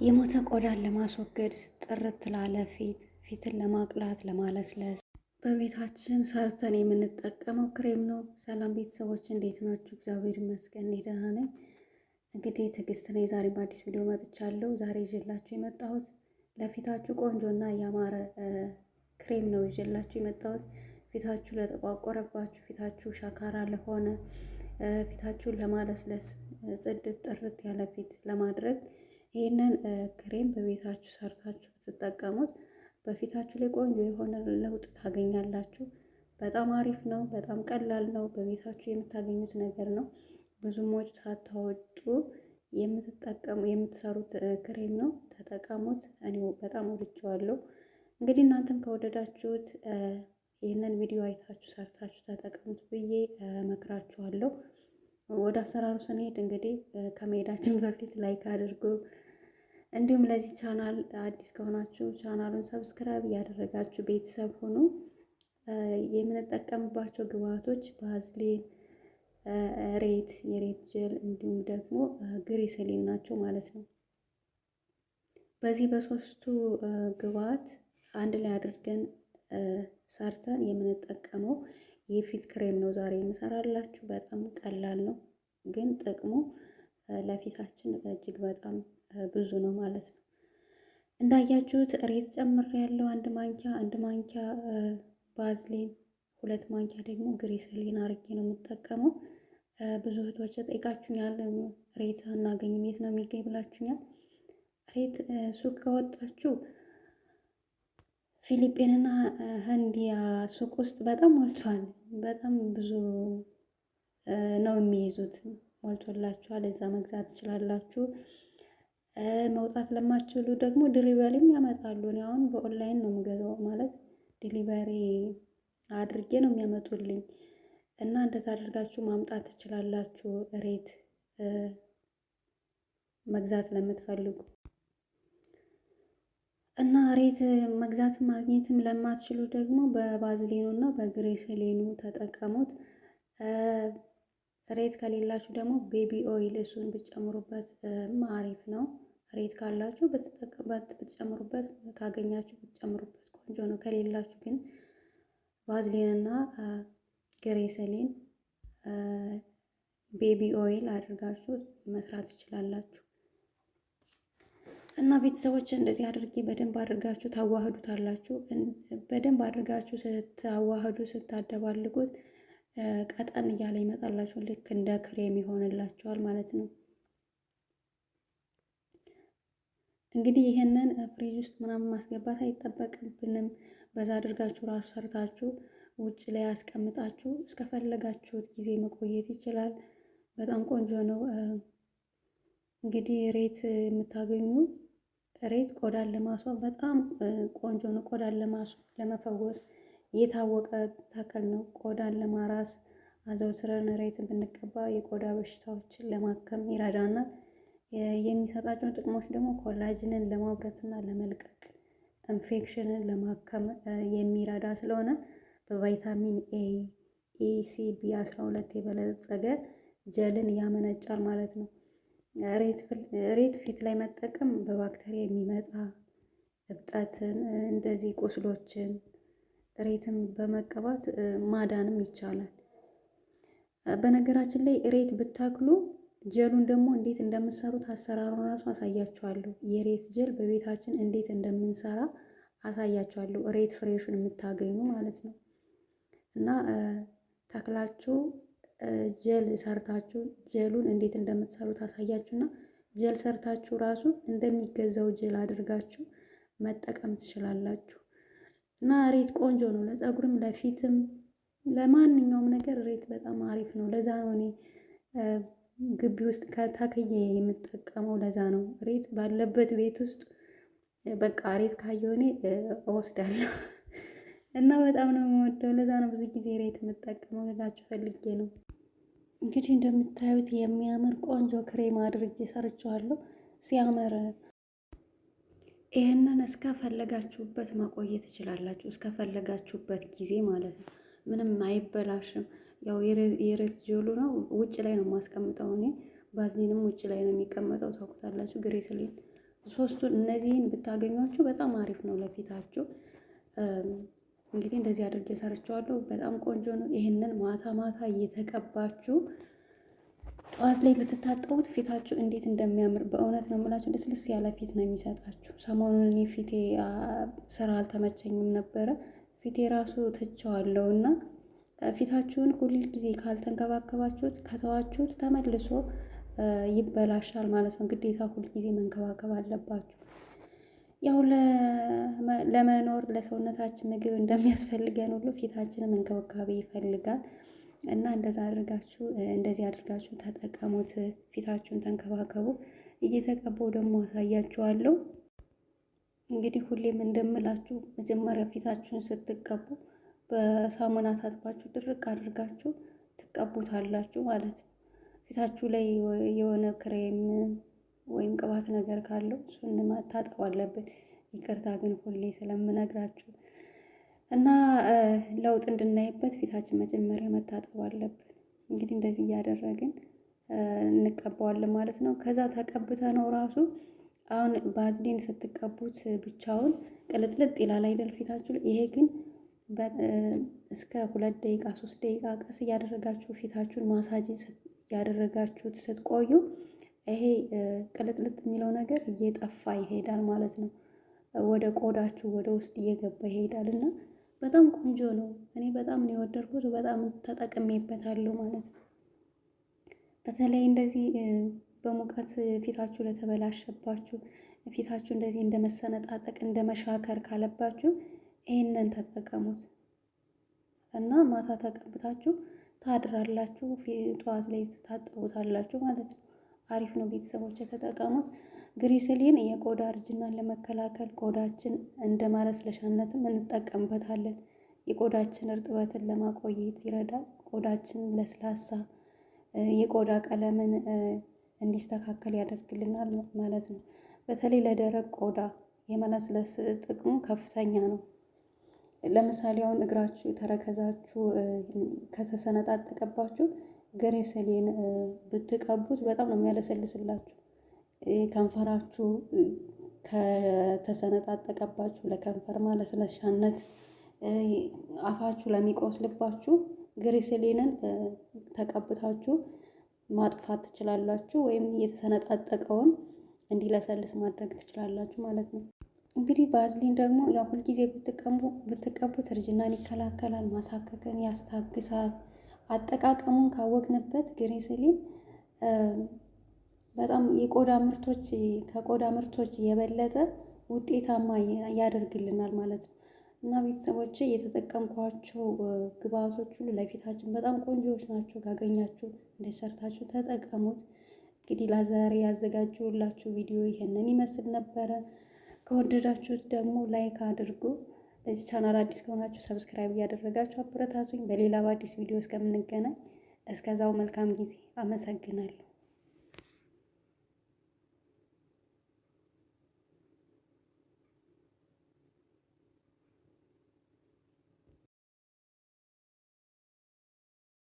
የሞተ ቆዳን ለማስወገድ ጥርት ላለ ፊትን ለማቅላት ለማለስለስ በቤታችን ሰርተን የምንጠቀመው ክሬም ነው። ሰላም ቤተሰቦች እንዴት ናችሁ? እግዚአብሔር ይመስገን እኔ ደህና ነኝ። እንግዲህ ትዕግስት ነኝ። ዛሬ በአዲስ ቪዲዮ መጥቻለሁ። ዛሬ ይዤላችሁ የመጣሁት ለፊታችሁ ቆንጆና ያማረ ክሬም ነው ይዤላችሁ የመጣሁት። ፊታችሁ ለተቋቆረባችሁ፣ ፊታችሁ ሸካራ ለሆነ፣ ፊታችሁን ለማለስለስ ጽድት ጥርት ያለ ፊት ለማድረግ ይህንን ክሬም በቤታችሁ ሰርታችሁ ብትጠቀሙት በፊታችሁ ላይ ቆንጆ የሆነ ለውጥ ታገኛላችሁ። በጣም አሪፍ ነው። በጣም ቀላል ነው። በቤታችሁ የምታገኙት ነገር ነው። ብዙም ወጪ ሳታወጡ የምትሰሩት ክሬም ነው። ተጠቀሙት። እኔ በጣም ወድጄዋለሁ። እንግዲህ እናንተም ከወደዳችሁት ይህንን ቪዲዮ አይታችሁ ሰርታችሁ ተጠቀሙት ብዬ እመክራችኋለሁ። ወደ አሰራሩ ስንሄድ እንግዲህ ከመሄዳችን በፊት ላይክ አድርጉ። እንዲሁም ለዚህ ቻናል አዲስ ከሆናችሁ ቻናሉን ሰብስክራይብ እያደረጋችሁ ቤተሰብ ሁኑ። የምንጠቀምባቸው ግብአቶች ባዝሊን፣ የሬት ጀል እንዲሁም ደግሞ ግሪሰሊን ናቸው ማለት ነው። በዚህ በሶስቱ ግብአት አንድ ላይ አድርገን ሰርተን የምንጠቀመው የፊት ክሬም ነው ዛሬ የምሰራላችሁ። በጣም ቀላል ነው፣ ግን ጥቅሙ ለፊታችን እጅግ በጣም ብዙ ነው ማለት ነው። እንዳያችሁት ሬት ጨምሬያለሁ። አንድ ማንኪያ ባዝሊን፣ 2 ማንኪያ ደግሞ ግሪሰሊን አርጌ ነው የምጠቀመው። ብዙ እህቶች ጠይቃችሁኛል፣ ሬት አናገኝም የት ነው የሚገኝ ብላችሁኛል። ሬት ሱቅ ከወጣችሁ ፊሊፒንና ህንዲያ ሱቅ ውስጥ በጣም ሞልቷል። በጣም ብዙ ነው የሚይዙት፣ ሞልቶላችኋል። እዛ መግዛት ትችላላችሁ። መውጣት ለማትችሉ ደግሞ ዲሊቨሪም ያመጣሉ። እኔ አሁን በኦንላይን ነው የምገዛው፣ ማለት ዲሊቨሪ አድርጌ ነው የሚያመጡልኝ እና እንደዛ አድርጋችሁ ማምጣት ትችላላችሁ። ሬት መግዛት ለምትፈልጉ እና ሬት መግዛትም ማግኘትም ለማትችሉ ደግሞ በባዝሊኑ እና በግሪሰሊኑ ተጠቀሙት። ሬት ከሌላችሁ ደግሞ ቤቢ ኦይል እሱን ብትጨምሩበት አሪፍ ነው። ሬት ካላችሁ ብትጨምሩበት፣ ካገኛችሁ ብትጨምሩበት ቆንጆ ነው። ከሌላችሁ ግን ባዝሊን እና ግሪሰሊን ቤቢ ኦይል አድርጋችሁ መስራት ትችላላችሁ። እና ቤተሰቦች እንደዚህ አድርጌ በደንብ አድርጋችሁ ታዋህዱታላችሁ። በደንብ አድርጋችሁ ስታዋህዱ ስታደባልጉት ቀጠን እያለ ይመጣላችሁ። ልክ እንደ ክሬም ይሆንላችኋል ማለት ነው። እንግዲህ ይሄንን ፍሪጅ ውስጥ ምናምን ማስገባት አይጠበቅብንም። በዛ አድርጋችሁ ራሱ ሰርታችሁ ውጭ ላይ ያስቀምጣችሁ እስከፈለጋችሁት ጊዜ መቆየት ይችላል። በጣም ቆንጆ ነው። እንግዲህ ሬት የምታገኙ ሬት ቆዳን ለማስዋብ በጣም ቆንጆ ነው። ቆዳን ለመፈወስ የታወቀ ተክል ነው። ቆዳን ለማራስ አዘውትረን ሬትን ብንቀባ የቆዳ በሽታዎችን ለማከም ይረዳናል። የሚሰጣቸውን ጥቅሞች ደግሞ ኮላጅንን ለማብረትና ለመልቀቅ፣ ኢንፌክሽንን ለማከም የሚረዳ ስለሆነ በቫይታሚን ኤ፣ ሲ፣ ቢ12 የበለጸገ ጀልን ያመነጫል ማለት ነው። ሬት ፊት ላይ መጠቀም በባክቴሪያ የሚመጣ እብጠትን፣ እንደዚህ ቁስሎችን ሬትን በመቀባት ማዳንም ይቻላል። በነገራችን ላይ ሬት ብታክሉ ጀሉን ደግሞ እንዴት እንደምንሰሩት አሰራሩን ራሱ አሳያችኋለሁ። የሬት ጀል በቤታችን እንዴት እንደምንሰራ አሳያችኋለሁ። ሬት ፍሬሽን የምታገኙ ማለት ነው። እና ተክላችሁ ጀል ሰርታችሁ ጀሉን እንዴት እንደምትሰሩት አሳያችሁና ጀል ሰርታችሁ ራሱ እንደሚገዛው ጀል አድርጋችሁ መጠቀም ትችላላችሁ። እና ሬት ቆንጆ ነው። ለፀጉርም፣ ለፊትም፣ ለማንኛውም ነገር ሬት በጣም አሪፍ ነው። ለዛ ነው እኔ ግቢ ውስጥ ከታከየ የምጠቀመው። ለዛ ነው ሬት ባለበት ቤት ውስጥ በቃ ሬት ካየሁ እኔ እወስዳለሁ እና በጣም ነው የምወደው። ለዛ ነው ብዙ ጊዜ ሬት የምጠቀመው ልላችሁ ፈልጌ ነው። እንግዲህ እንደምታዩት የሚያምር ቆንጆ ክሬም አድርጌ ሰርቼዋለሁ። ሲያምር ይህንን እስከፈለጋችሁበት ማቆየት ትችላላችሁ፣ እስከፈለጋችሁበት ጊዜ ማለት ነው። ምንም አይበላሽም። ያው የሬት ጀሉ ነው፣ ውጭ ላይ ነው የማስቀምጠው እኔ። ባዝሊንም ውጭ ላይ ነው የሚቀመጠው፣ ታውቁታላችሁ። ግሪሰሊን ሶስቱን እነዚህን ብታገኟቸው በጣም አሪፍ ነው ለፊታችሁ። እንግዲህ እንደዚህ አድርጌ ሰርቼዋለሁ። በጣም ቆንጆ ነው። ይህንን ማታ ማታ እየተቀባችሁ ጠዋት ላይ ብትታጠቡት ፊታችሁ እንዴት እንደሚያምር በእውነት ነው የምላችሁ። ልስልስ ያለ ፊት ነው የሚሰጣችሁ። ሰሞኑን እኔ ፊቴ ስራ አልተመቸኝም ነበረ። ፊቴ ራሱ ትቼዋለሁ እና ፊታችሁን ሁል ጊዜ ካልተንከባከባችሁት ከተዋችሁት ተመልሶ ይበላሻል ማለት ነው። ግዴታ ሁል ጊዜ መንከባከብ አለባችሁ። ያው ለመኖር ለሰውነታችን ምግብ እንደሚያስፈልገን ሁሉ ፊታችንም እንክብካቤ ይፈልጋል እና እንደዚህ አድርጋችሁ ተጠቀሙት። ፊታችሁን ተንከባከቡ። እየተቀባው ደግሞ አሳያችኋለሁ። እንግዲህ ሁሌም እንደምላችሁ መጀመሪያ ፊታችሁን ስትቀቡ በሳሙና ታጥባችሁ ድርቅ አድርጋችሁ ትቀቡታላችሁ ማለት ነው። ፊታችሁ ላይ የሆነ ክሬም ወይም ቅባት ነገር ካለው እሱን ማታጠብ አለብን። ይቅርታ ግን ሁሌ ስለምነግራችሁ እና ለውጥ እንድናይበት ፊታችን መጀመሪያ መታጠብ አለብን። እንግዲህ እንደዚህ እያደረግን እንቀባዋለን ማለት ነው። ከዛ ተቀብተ ነው ራሱ አሁን ባዝሊን ስትቀቡት ብቻውን ቅልጥልጥ ይላል አይደል ፊታችሁ። ይሄ ግን እስከ 2 ደቂቃ 3 ደቂቃ ቀስ እያደረጋችሁ ፊታችሁን ማሳጅ ያደረጋችሁት ስትቆዩ ይሄ ቅልጥልጥ የሚለው ነገር እየጠፋ ይሄዳል ማለት ነው። ወደ ቆዳችሁ ወደ ውስጥ እየገባ ይሄዳል እና በጣም ቆንጆ ነው። እኔ በጣም ነው የወደድኩት። በጣም ተጠቅሜበታለሁ ማለት ነው። በተለይ እንደዚህ በሙቀት ፊታችሁ ለተበላሸባችሁ፣ ፊታችሁ እንደዚህ እንደ መሰነጣጠቅ እንደ መሻከር ካለባችሁ ይሄንን ተጠቀሙት እና ማታ ተቀብታችሁ ታድራላችሁ። ጠዋት ላይ ታጠቡታላችሁ ማለት ነው። አሪፍ ነው። ቤተሰቦች የተጠቀሙት ግሪስሊን የቆዳ እርጅናን ለመከላከል ቆዳችን እንደ ማለስለሻነትም እንጠቀምበታለን። የቆዳችን እርጥበትን ለማቆየት ይረዳል። ቆዳችን ለስላሳ የቆዳ ቀለምን እንዲስተካከል ያደርግልናል ማለት ነው። በተለይ ለደረቅ ቆዳ የመለስለስ ጥቅሙ ከፍተኛ ነው። ለምሳሌ አሁን እግራችሁ ተረከዛችሁ ከተሰነጣጠቀባችሁ ግሪስሊን ብትቀቡት በጣም ነው የሚያለሰልስላችሁ። ከንፈራችሁ ከተሰነጣጠቀባችሁ ለከንፈር ማለስለሻነት፣ አፋችሁ ለሚቆስልባችሁ ግሪስሊንን ተቀብታችሁ ማጥፋት ትችላላችሁ፣ ወይም የተሰነጣጠቀውን እንዲለሰልስ ማድረግ ትችላላችሁ ማለት ነው። እንግዲህ ባዝሊን ደግሞ ያው ሁልጊዜ ብትቀቡት እርጅናን ይከላከላል፣ ማሳከክን ያስታግሳል። አጠቃቀሙን ካወቅንበት ግሪስሊን በጣም ከቆዳ ምርቶች የበለጠ ውጤታማ ያደርግልናል ማለት ነው። እና ቤተሰቦቼ የተጠቀምኳቸው ግብአቶች ሁሉ ለፊታችን በጣም ቆንጆዎች ናቸው። ካገኛችሁ እንደሰርታችሁ ተጠቀሙት። እንግዲህ ለዛሬ ያዘጋጀሁላችሁ ቪዲዮ ይሄንን ይመስል ነበረ። ከወደዳችሁት ደግሞ ላይክ አድርጉ። ለዚህ ቻናል አዲስ ከሆናችሁ ሰብስክራይብ እያደረጋችሁ አበረታቱኝ። በሌላ በአዲስ ቪዲዮ እስከምንገናኝ እስከዛው መልካም ጊዜ። አመሰግናለሁ።